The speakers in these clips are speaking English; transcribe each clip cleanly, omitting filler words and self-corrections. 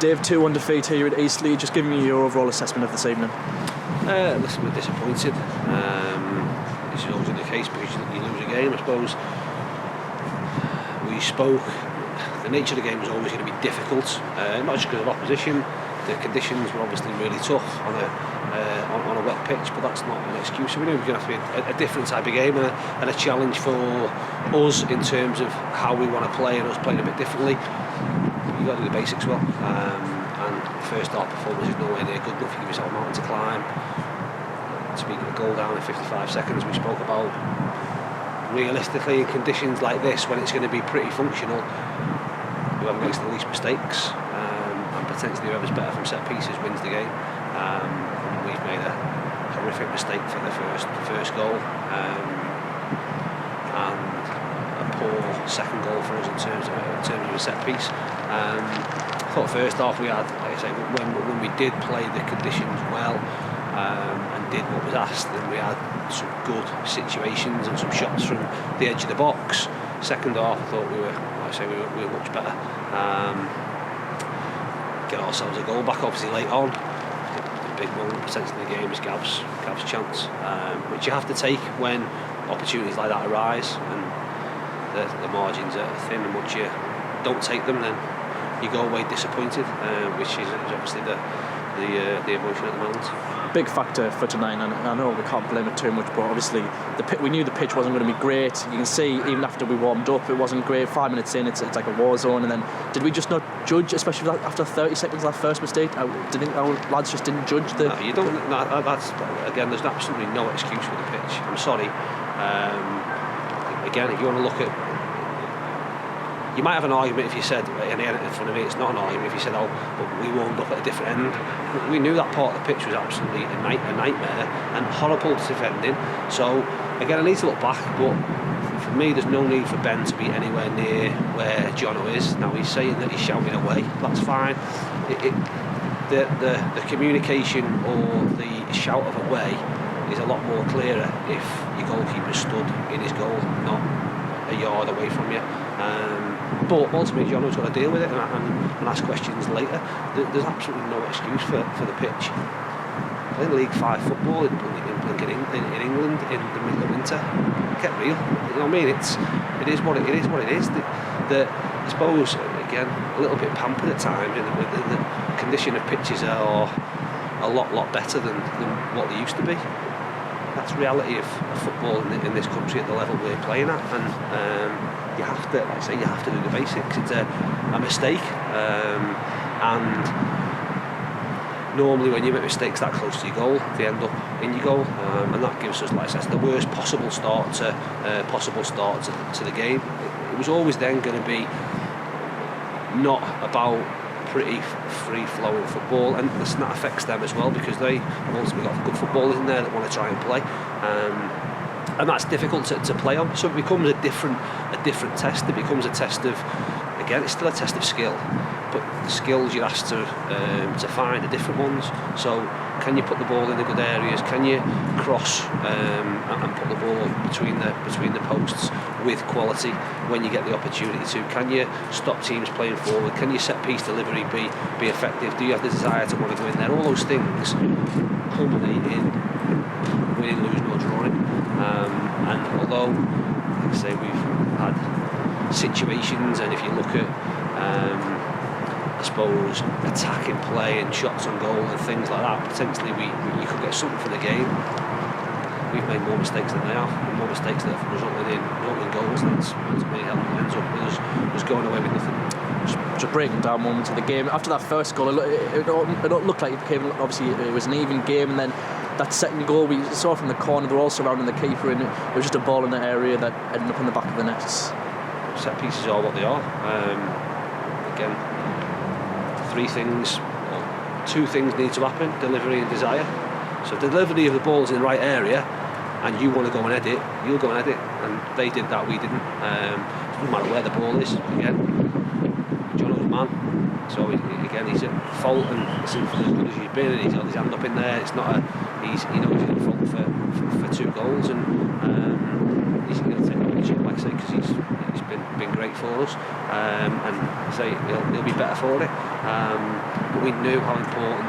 Dave, 2 undefeated here at Eastleigh. Just give me your overall assessment of this evening. Listen, we're disappointed. This is always the case because you lose a game, I suppose. We spoke. The nature of the game is always going to be difficult, not just because of opposition. The conditions were obviously really tough on a wet pitch, but that's not an excuse. So we knew it was going to have to be a different type of game and a challenge for us in terms of how we want to play and us playing a bit differently. You've got to do the basics well. And first half performance is nowhere near good enough. You give yourself a mountain to climb. Speaking of goal down in 55 seconds, we spoke about realistically in conditions like this when it's going to be pretty functional, whoever makes the least mistakes and potentially whoever's better from set pieces wins the game. We've made a horrific mistake for the first goal and a poor second goal for us in terms of a set piece. I thought first half we had, like I say, when we did play the conditions well and did what was asked, then we had some good situations and some shots from the edge of the box. Second half I thought we were, like I say, we were much better. Get ourselves a goal back obviously late on. The big moment potentially in the game is Gav's chance, which you have to take when opportunities like that arise and the margins are thin, and once you don't take them then you go away disappointed, which is obviously the emotion at the moment. Big factor for tonight, and I know we can't blame it too much, but obviously we knew the pitch wasn't going to be great. You can see even after we warmed up it wasn't great. 5 minutes in it's like a war zone, and then did we just not judge, especially after 30 seconds of that first mistake? I think our lads just didn't judge the... No, you don't. No, that's, again, there's absolutely no excuse for the pitch. I'm sorry. Again, if you want to look at... You might have an argument if you said, and in front of me it's not an argument, if you said, oh, but we warmed up at a different end. We knew that part of the pitch was absolutely a nightmare and horrible defending. So, again, I need to look back, but for me there's no need for Ben to be anywhere near where Jono is. Now he's saying that he's shouting away, that's fine. The communication or the shout of away is a lot more clearer if your goalkeeper stood in his goal, not a yard away from you. But ultimately Jono's got to deal with it and ask questions later. There's absolutely no excuse for the pitch. Playing League 5 football in England in the middle of winter, get real. You know what I mean? It is what it is. I suppose again a little bit pampered at times. The condition of pitches are a lot better than what they used to be. That's the reality of football in this country at the level we're playing at, and you have to, like I say, you have to do the basics. It's a mistake, and normally when you make mistakes that close to your goal, they end up in your goal, and that gives us, like I said, the worst possible start to the game. It was always then going to be not about pretty free-flowing football, and that affects them as well because they have ultimately got good footballers in there that want to try and play, and that's difficult to play on. So it becomes a different test. It becomes a test of, again, it's still a test of skill, but the skills you're asked to find are different ones. So can you put the ball in the good areas? Can you cross and put the ball between the posts with quality when you get the opportunity to? Can you stop teams playing forward? Can your set piece delivery be effective? Do you have the desire to want to go in there? All those things culminate in winning, losing or drawing. And although, like I say, we've had situations, and if you look at I suppose attacking play and shots on goal and things like that, potentially you could get something for the game. We've made more mistakes than they have, and more mistakes that have resulted in goals. That's ultimately ends up with us going away with nothing. Just breaking down moments of the game after that first goal, it looked like it became, obviously it was an even game, and then that second goal we saw from the corner, they were all surrounding the keeper, and it was just a ball in the area that ended up in the back of the net. Set pieces are what they are. Again, two things need to happen: delivery and desire. So if the delivery of the ball's in the right area and you want to go and edit, you'll go and edit, and they did that, we didn't. It doesn't matter where the ball is. Again, Jono's man, so again he's at fault, and listen, for as good as he's been and he's got his hand up in there, it's not he knows he's at fault for 2 goals, and he's going to take ownership, like I say, because he's been been great for us, and say he'll be better for it. But we knew how important.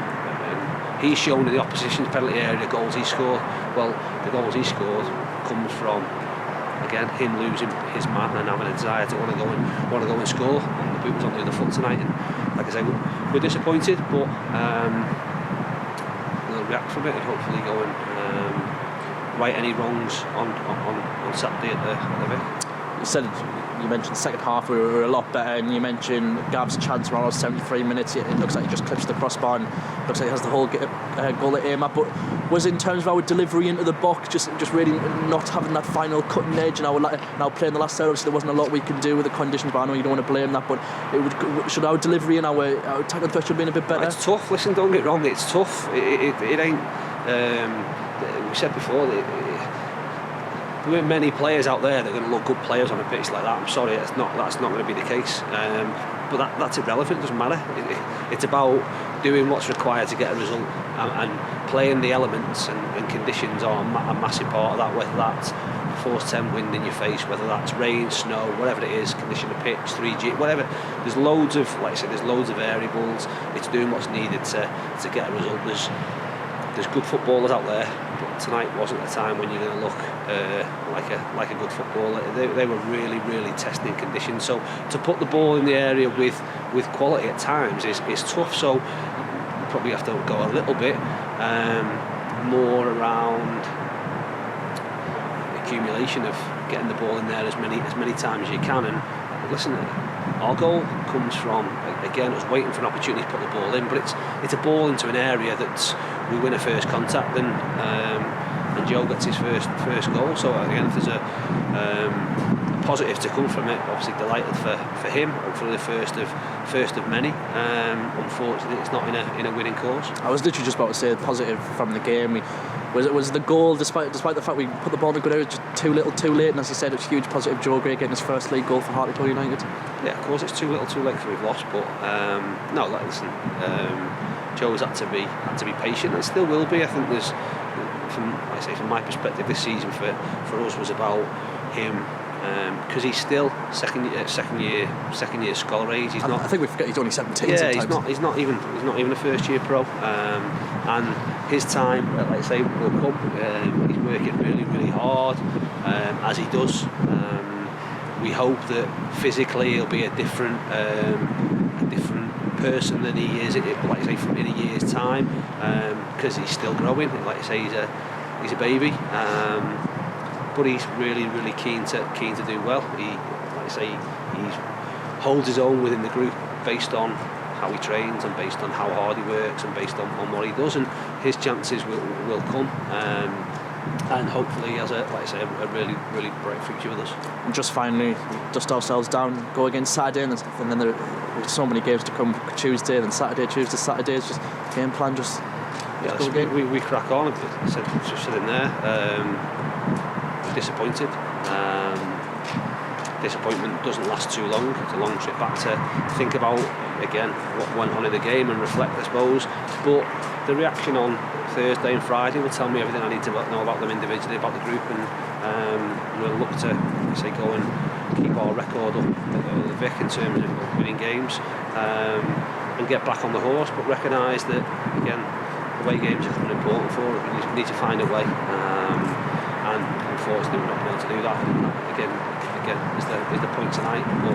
He's shown in the opposition's penalty area goals he scored. Well, the goals he scored comes from, again, him losing his man and having a desire to want to go and score. And the boot was on the other foot tonight. And like I say, we're disappointed, but we'll react from it and hopefully go and right any wrongs on Saturday at the Vic. You mentioned the second half we were a lot better, and you mentioned Gav's chance around 73 minutes. It looks like he just clips the crossbar and looks like he has the whole goal at aim at. But was in terms of our delivery into the box, just really not having that final cutting edge, and now playing the last third, obviously there wasn't a lot we could do with the conditions, but I know you don't want to blame that, but should our delivery and our tackle threat should have been a bit better? It's tough, listen, don't get wrong, it's tough. It ain't, we said before, there weren't many players out there that are going to look good players on a pitch like that. I'm sorry, that's not going to be the case. But that's irrelevant. It doesn't matter. It's about doing what's required to get a result, and playing the elements and conditions are a massive part of that. Whether that's force 10 wind in your face, whether that's rain, snow, whatever it is, condition of pitch, 3G, whatever. There's loads of, like I said, there's loads of variables. It's doing what's needed to get a result. There's good footballers out there, but tonight wasn't a time when you're going to look like a good footballer. They were really, really testing conditions. So to put the ball in the area with quality at times is tough. So you probably have to go a little bit more around accumulation of getting the ball in there as many times as you can. And listen, our goal comes from, again, us waiting for an opportunity to put the ball in, but it's a ball into an area that we win a first contact and Joe gets his first goal. So again, if there's a positive to come from it, obviously delighted for him. Hopefully the first of many. Unfortunately, it's not in a winning cause. I was literally just about to say positive from the game. Was the goal, despite the fact we put the ball in a good area, just too little, too late? And as you said, it's huge positive. Joe Gray getting his first league goal for Hartlepool United. Yeah, of course, it's too little, too late for we've lost. But no, listen, Joe's had to be patient, and still will be. I think there's, from my perspective, this season for us was about him. Because he's still second year scholar age. He's not. I think we forget he's only 17. Yeah, sometimes. he's not even a first year pro. And his time, like I say, will come. He's working really, really hard, as he does. We hope that physically he'll be a different person than he is, like I say, in a year's time, because he's still growing. Like I say, he's a baby. But he's really, really keen to do well. He holds his own within the group based on how he trains and based on how hard he works and based on what he does, and his chances will come. And hopefully he has a really, really bright future with us. And just finally, dust ourselves down, go against Saturday, and then there's so many games to come. Tuesday, then Saturday. It's just game plan. Go again. We crack on. Just sitting there. Disappointed. Disappointment doesn't last too long. It's a long trip back to think about again what went on in the game and reflect, I suppose. But the reaction on Thursday and Friday will tell me everything I need to know about them individually, about the group, and we'll look to go and keep our record up at the Vic in terms of winning games, and get back on the horse. But recognise that again, away games are important for us. We need to find a way. And unfortunately we're not able to do that. Again is the point tonight. But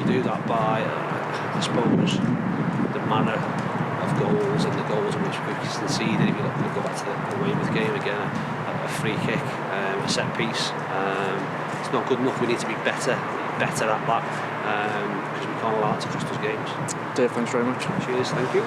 you do that by, I suppose, the manner of goals and the goals in which we've conceded. If you go back to the Weymouth game again, a free kick, a set piece. It's not good enough. We need to be better at that, because we can't allow it to cost us games. Dave, thanks very much. Cheers, thank you.